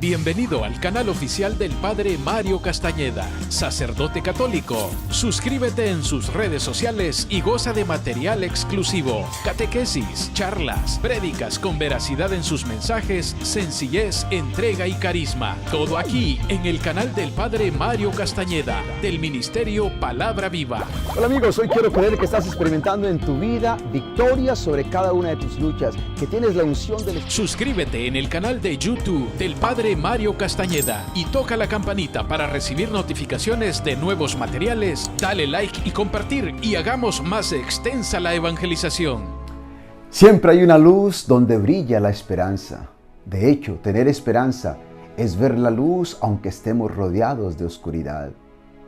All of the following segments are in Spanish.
Bienvenido al canal oficial del Padre Mario Castañeda, sacerdote católico. Suscríbete en sus redes sociales y goza de material exclusivo, catequesis, charlas, prédicas con veracidad en sus mensajes, sencillez, entrega y carisma. Todo aquí en el canal del Padre Mario Castañeda, del Ministerio Palabra Viva. Hola amigos, hoy quiero creer que estás experimentando en tu vida victoria sobre cada una de tus luchas, que tienes la unción del Espíritu. Suscríbete en el canal de YouTube del Padre Mario Castañeda y toca la campanita para recibir notificaciones de nuevos materiales. Dale like y compartir y hagamos más extensa la evangelización. Siempre hay una luz donde brilla la esperanza. De hecho, tener esperanza es ver la luz aunque estemos rodeados de oscuridad.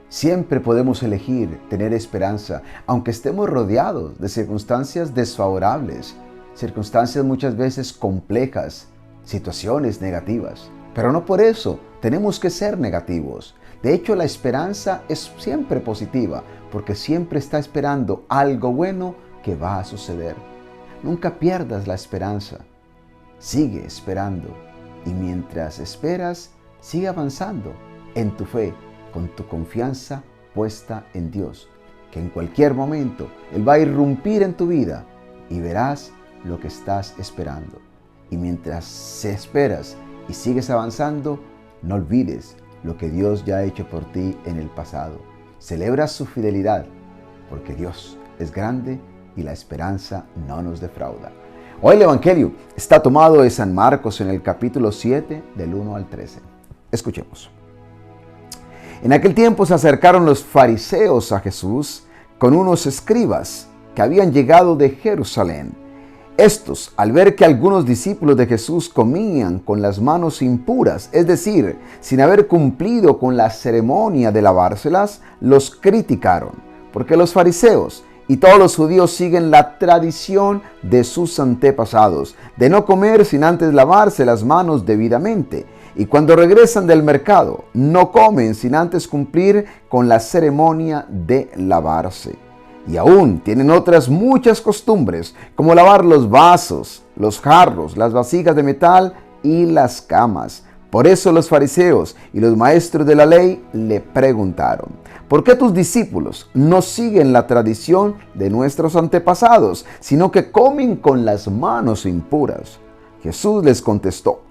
Siempre podemos elegir tener esperanza aunque estemos rodeados de circunstancias desfavorables, circunstancias muchas veces complejas, situaciones negativas. Pero no por eso tenemos que ser negativos. De hecho, la esperanza es siempre positiva, porque siempre está esperando algo bueno que va a suceder. Nunca pierdas la esperanza. Sigue esperando. Y mientras esperas, sigue avanzando en tu fe, con tu confianza puesta en Dios, que en cualquier momento Él va a irrumpir en tu vida y verás lo que estás esperando. Y mientras esperas y sigues avanzando, no olvides lo que Dios ya ha hecho por ti en el pasado. Celebra su fidelidad, porque Dios es grande y la esperanza no nos defrauda. Hoy el Evangelio está tomado de San Marcos en el capítulo 7, del 1 al 13. Escuchemos. En aquel tiempo se acercaron los fariseos a Jesús con unos escribas que habían llegado de Jerusalén. Estos, al ver que algunos discípulos de Jesús comían con las manos impuras, es decir, sin haber cumplido con la ceremonia de lavárselas, los criticaron, porque los fariseos y todos los judíos siguen la tradición de sus antepasados, de no comer sin antes lavarse las manos debidamente, y cuando regresan del mercado, no comen sin antes cumplir con la ceremonia de lavarse. Y aún tienen otras muchas costumbres, como lavar los vasos, los jarros, las vasijas de metal y las camas. Por eso los fariseos y los maestros de la ley le preguntaron: ¿por qué tus discípulos no siguen la tradición de nuestros antepasados, sino que comen con las manos impuras? Jesús les contestó: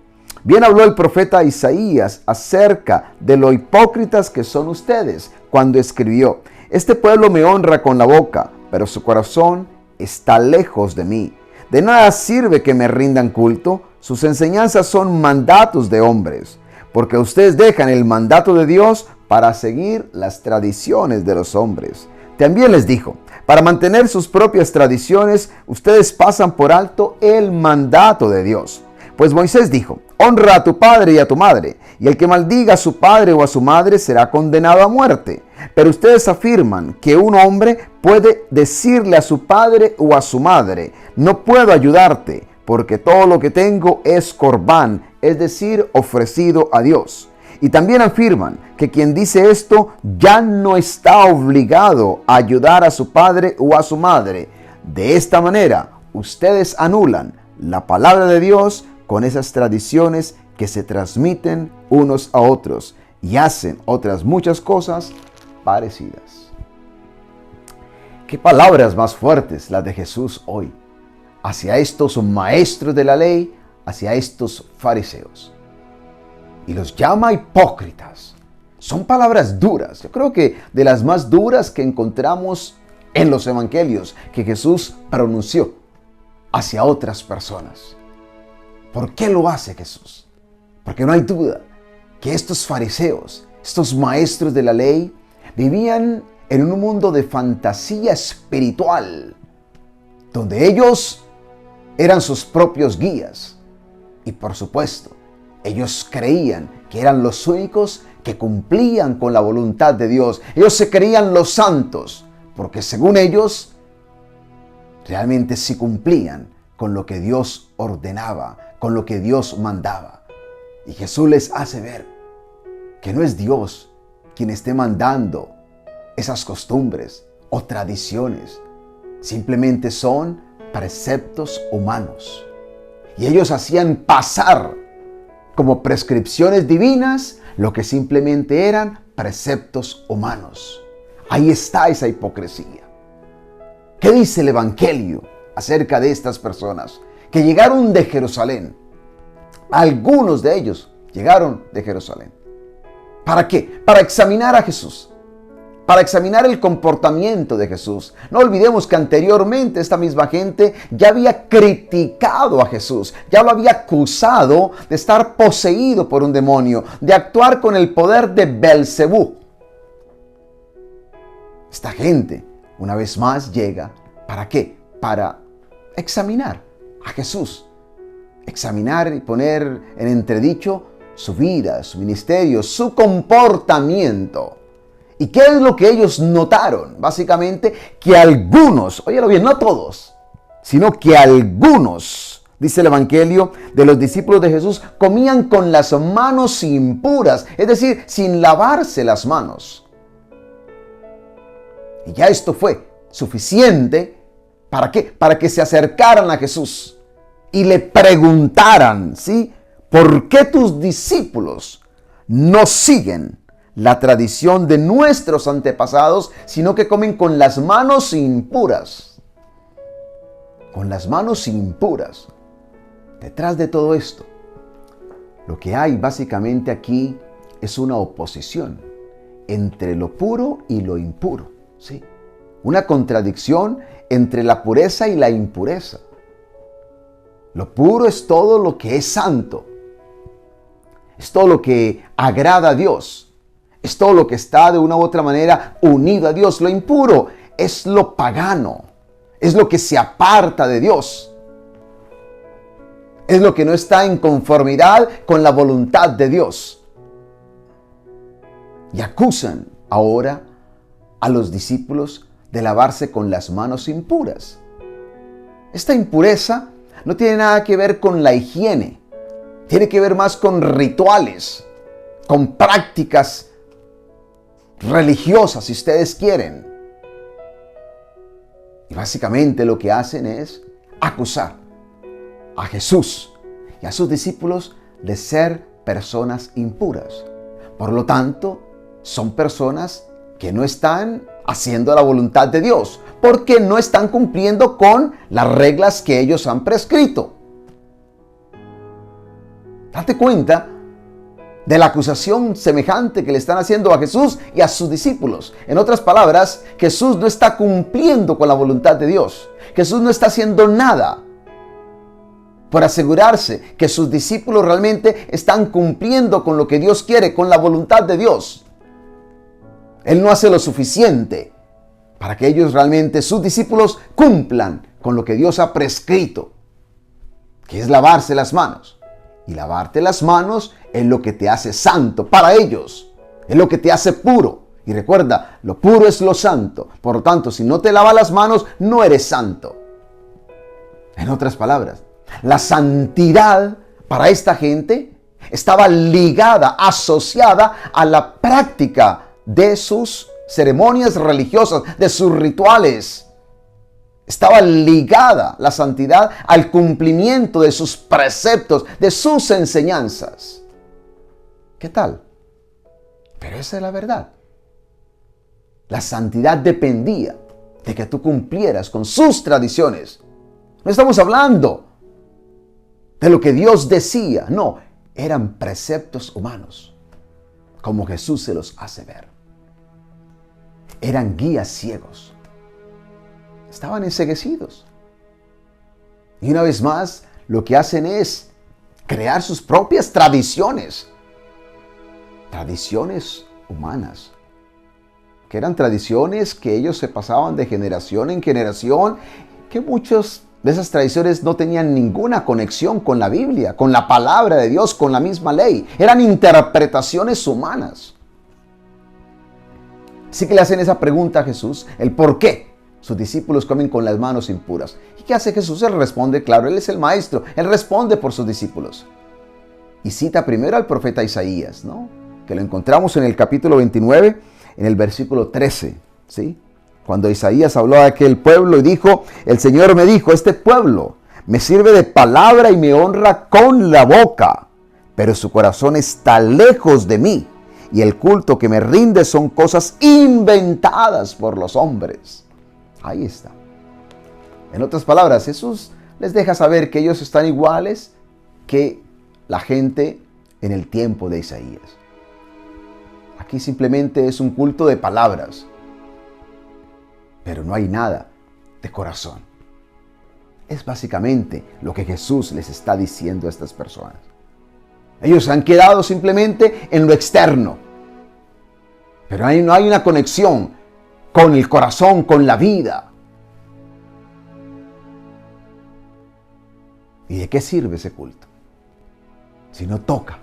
bien habló el profeta Isaías acerca de lo hipócritas que son ustedes, cuando escribió: este pueblo me honra con la boca, pero su corazón está lejos de mí. De nada sirve que me rindan culto, sus enseñanzas son mandatos de hombres, porque ustedes dejan el mandato de Dios para seguir las tradiciones de los hombres. También les dijo: para mantener sus propias tradiciones, ustedes pasan por alto el mandato de Dios. Pues Moisés dijo: honra a tu padre y a tu madre, y el que maldiga a su padre o a su madre será condenado a muerte. Pero ustedes afirman que un hombre puede decirle a su padre o a su madre: no puedo ayudarte, porque todo lo que tengo es corbán, es decir, ofrecido a Dios. Y también afirman que quien dice esto ya no está obligado a ayudar a su padre o a su madre. De esta manera, ustedes anulan la palabra de Dios con esas tradiciones que se transmiten unos a otros y hacen otras muchas cosas parecidas. Qué palabras más fuertes las de Jesús hoy hacia estos maestros de la ley, hacia estos fariseos. Y los llama hipócritas. Son palabras duras. Yo creo que de las más duras que encontramos en los evangelios que Jesús pronunció hacia otras personas. ¿Por qué lo hace Jesús? Porque no hay duda que estos fariseos, estos maestros de la ley, vivían en un mundo de fantasía espiritual, donde ellos eran sus propios guías. Y por supuesto, ellos creían que eran los únicos que cumplían con la voluntad de Dios. Ellos se creían los santos, porque según ellos, realmente sí cumplían con lo que Dios ordenaba, con lo que Dios mandaba. Y Jesús les hace ver que no es Dios quien esté mandando esas costumbres o tradiciones. Simplemente son preceptos humanos. Y ellos hacían pasar como prescripciones divinas lo que simplemente eran preceptos humanos. Ahí está esa hipocresía. ¿Qué dice el Evangelio acerca de estas personas que llegaron de Jerusalén? Algunos de ellos llegaron de Jerusalén. ¿Para qué? Para examinar a Jesús. Para examinar el comportamiento de Jesús. No olvidemos que anteriormente esta misma gente ya había criticado a Jesús, ya lo había acusado de estar poseído por un demonio, de actuar con el poder de Belcebú. Esta gente, una vez más, llega, ¿para qué? Para examinar a Jesús. Examinar y poner en entredicho su vida, su ministerio, su comportamiento. ¿Y qué es lo que ellos notaron? Básicamente que algunos, óyelo bien, no todos, sino que algunos, dice el Evangelio, de los discípulos de Jesús, comían con las manos impuras, es decir, sin lavarse las manos. Y ya esto fue suficiente, ¿para qué? Para que se acercaran a Jesús y le preguntaran, ¿sí? ¿Por qué tus discípulos no siguen la tradición de nuestros antepasados, sino que comen con las manos impuras? Con las manos impuras. Detrás de todo esto, lo que hay básicamente aquí es una oposición entre lo puro y lo impuro. ¿Sí? Una contradicción entre la pureza y la impureza. Lo puro es todo lo que es santo. Es todo lo que agrada a Dios. Es todo lo que está de una u otra manera unido a Dios. Lo impuro es lo pagano. Es lo que se aparta de Dios. Es lo que no está en conformidad con la voluntad de Dios. Y acusan ahora a los discípulos de lavarse con las manos impuras. Esta impureza no tiene nada que ver con la higiene. Tiene que ver más con rituales, con prácticas religiosas, si ustedes quieren. Y básicamente lo que hacen es acusar a Jesús y a sus discípulos de ser personas impuras. Por lo tanto, son personas que no están haciendo la voluntad de Dios, porque no están cumpliendo con las reglas que ellos han prescrito. Date cuenta de la acusación semejante que le están haciendo a Jesús y a sus discípulos. En otras palabras, Jesús no está cumpliendo con la voluntad de Dios. Jesús no está haciendo nada por asegurarse que sus discípulos realmente están cumpliendo con lo que Dios quiere, con la voluntad de Dios. Él no hace lo suficiente para que ellos realmente, sus discípulos, cumplan con lo que Dios ha prescrito, que es lavarse las manos. Y lavarte las manos es lo que te hace santo para ellos. Es lo que te hace puro. Y recuerda, lo puro es lo santo. Por lo tanto, si no te lavas las manos, no eres santo. En otras palabras, la santidad para esta gente estaba ligada, asociada a la práctica de sus ceremonias religiosas, de sus rituales. Estaba ligada la santidad al cumplimiento de sus preceptos, de sus enseñanzas. ¿Qué tal? Pero esa es la verdad. La santidad dependía de que tú cumplieras con sus tradiciones. No estamos hablando de lo que Dios decía. No, eran preceptos humanos, como Jesús se los hace ver. Eran guías ciegos. Estaban enceguecidos. Y una vez más, lo que hacen es crear sus propias tradiciones. Tradiciones humanas. Que eran tradiciones que ellos se pasaban de generación en generación. Que muchas de esas tradiciones no tenían ninguna conexión con la Biblia, con la palabra de Dios, con la misma ley. Eran interpretaciones humanas. Así que le hacen esa pregunta a Jesús, el por qué sus discípulos comen con las manos impuras. ¿Y qué hace Jesús? Él responde, claro, Él es el maestro. Él responde por sus discípulos. Y cita primero al profeta Isaías, ¿no? Que lo encontramos en el capítulo 29, en el versículo 13, ¿sí? Cuando Isaías habló a aquel pueblo y dijo, el Señor me dijo, este pueblo me sirve de palabra y me honra con la boca, pero su corazón está lejos de mí, y el culto que me rinde son cosas inventadas por los hombres. Ahí está. En otras palabras, Jesús les deja saber que ellos están iguales que la gente en el tiempo de Isaías. Aquí simplemente es un culto de palabras, pero no hay nada de corazón. Es básicamente lo que Jesús les está diciendo a estas personas. Ellos han quedado simplemente en lo externo, pero no hay una conexión con el corazón, con la vida. ¿Y de qué sirve ese culto si no toca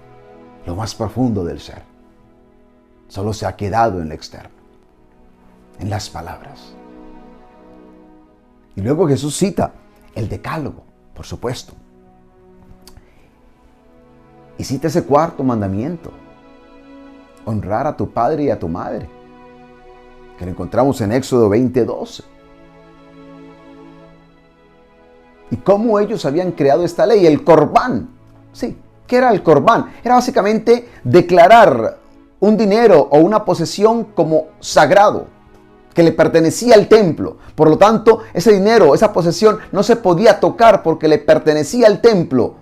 lo más profundo del ser? Solo se ha quedado en lo externo, en las palabras. Y luego Jesús cita el decálogo, por supuesto. Y cita ese cuarto mandamiento: honrar a tu padre y a tu madre, que lo encontramos en Éxodo 20:12. Y cómo ellos habían creado esta ley, el corbán. Sí, ¿qué era el corbán? Era básicamente declarar un dinero o una posesión como sagrado, que le pertenecía al templo. Por lo tanto, ese dinero, esa posesión no se podía tocar porque le pertenecía al templo.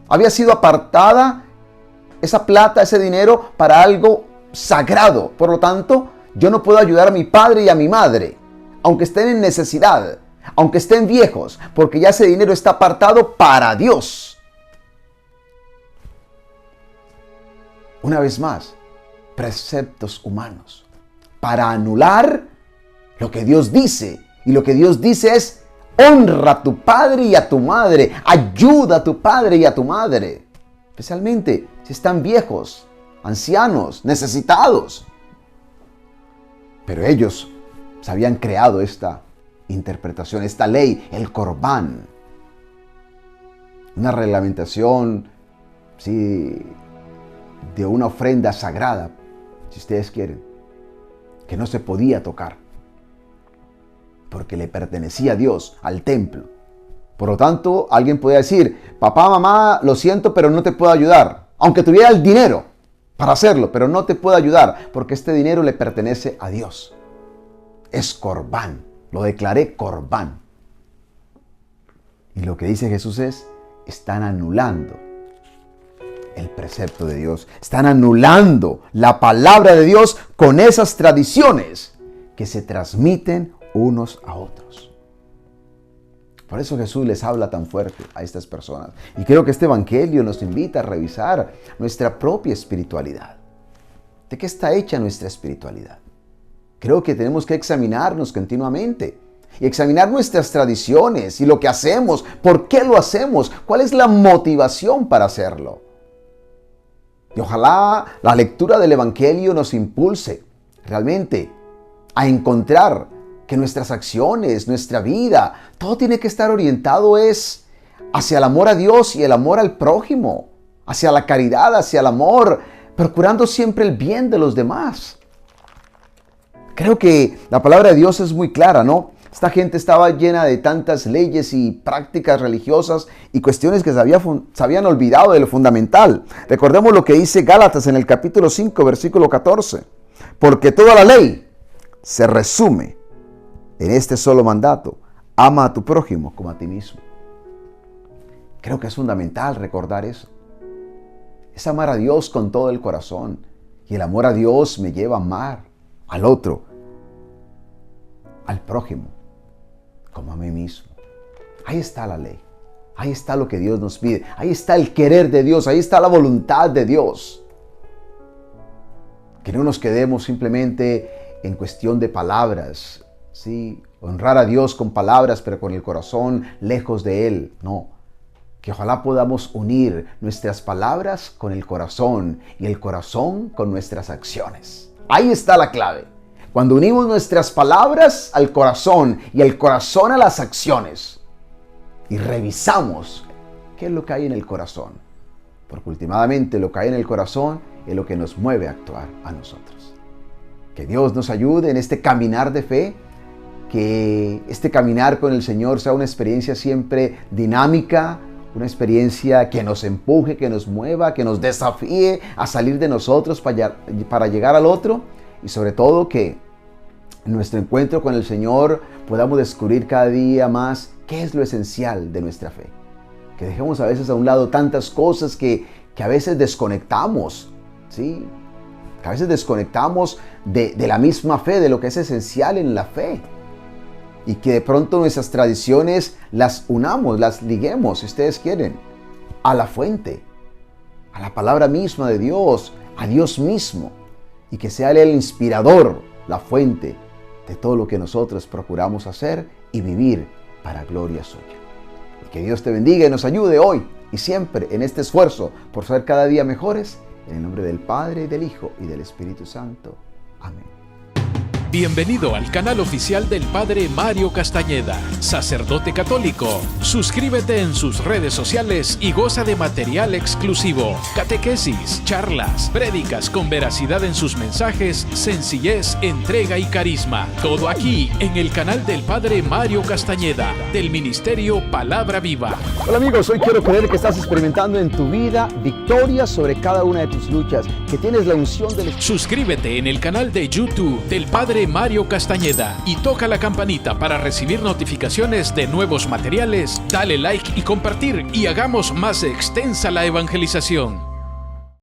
Había sido apartada esa plata, ese dinero, para algo sagrado. Por lo tanto, yo no puedo ayudar a mi padre y a mi madre, aunque estén en necesidad, aunque estén viejos, porque ya ese dinero está apartado para Dios. Una vez más, preceptos humanos para anular lo que Dios dice. Y lo que Dios dice es: honra a tu padre y a tu madre, ayuda a tu padre y a tu madre, especialmente si están viejos, ancianos, necesitados. Pero ellos se habían creado esta interpretación, esta ley, el corbán, una reglamentación, sí, de una ofrenda sagrada, si ustedes quieren, que no se podía tocar porque le pertenecía a Dios, al templo. Por lo tanto, alguien podía decir: papá, mamá, lo siento, pero no te puedo ayudar, aunque tuviera el dinero para hacerlo, pero no te puedo ayudar porque este dinero le pertenece a Dios. Es corbán, lo declaré corbán. Y lo que dice Jesús es: están anulando el precepto de Dios, están anulando la palabra de Dios con esas tradiciones que se transmiten unos a otros. Por eso Jesús les habla tan fuerte a estas personas. Y creo que este evangelio nos invita a revisar nuestra propia espiritualidad. ¿De qué está hecha nuestra espiritualidad? Creo que tenemos que examinarnos continuamente y examinar nuestras tradiciones y lo que hacemos, por qué lo hacemos, cuál es la motivación para hacerlo. Y ojalá la lectura del evangelio nos impulse realmente a encontrar que nuestras acciones, nuestra vida, todo tiene que estar orientado hacia el amor a Dios y el amor al prójimo, hacia la caridad, hacia el amor, procurando siempre el bien de los demás. Creo que la palabra de Dios es muy clara, ¿no? Esta gente estaba llena de tantas leyes y prácticas religiosas y cuestiones que se habían olvidado de lo fundamental. Recordemos lo que dice Gálatas en el capítulo 5, versículo 14. Porque toda la ley se resume en este solo mandato: ama a tu prójimo como a ti mismo. Creo que es fundamental recordar eso. Es amar a Dios con todo el corazón. Y el amor a Dios me lleva a amar al otro, al prójimo, como a mí mismo. Ahí está la ley. Ahí está lo que Dios nos pide. Ahí está el querer de Dios. Ahí está la voluntad de Dios. Que no nos quedemos simplemente en cuestión de palabras. Sí, honrar a Dios con palabras, pero con el corazón lejos de Él. No. Que ojalá podamos unir nuestras palabras con el corazón y el corazón con nuestras acciones. Ahí está la clave. Cuando unimos nuestras palabras al corazón y el corazón a las acciones y revisamos qué es lo que hay en el corazón, porque últimamente lo que hay en el corazón es lo que nos mueve a actuar a nosotros. Que Dios nos ayude en este caminar de fe, que este caminar con el Señor sea una experiencia siempre dinámica, una experiencia que nos empuje, que nos mueva, que nos desafíe a salir de nosotros para llegar al otro, y sobre todo que en nuestro encuentro con el Señor podamos descubrir cada día más qué es lo esencial de nuestra fe. Que dejemos a veces a un lado tantas cosas que a veces desconectamos, ¿sí? Que a veces desconectamos de la misma fe, de lo que es esencial en la fe. Y que de pronto nuestras tradiciones las unamos, las liguemos, si ustedes quieren, a la fuente, a la palabra misma de Dios, a Dios mismo. Y que sea Él el inspirador, la fuente de todo lo que nosotros procuramos hacer y vivir para gloria suya. Y que Dios te bendiga y nos ayude hoy y siempre en este esfuerzo por ser cada día mejores. En el nombre del Padre, y del Hijo, y del Espíritu Santo. Amén. Bienvenido al canal oficial del Padre Mario Castañeda, sacerdote católico. Suscríbete en sus redes sociales y goza de material exclusivo, catequesis, charlas, prédicas con veracidad en sus mensajes, sencillez, entrega y carisma. Todo aquí en el canal del Padre Mario Castañeda, del Ministerio Palabra Viva. Hola amigos, hoy quiero creer que estás experimentando en tu vida victoria sobre cada una de tus luchas, que tienes la unción del Espíritu. Suscríbete en el canal de YouTube del Padre Mario Castañeda y toca la campanita para recibir notificaciones de nuevos materiales. Dale like y compartir y hagamos más extensa la evangelización.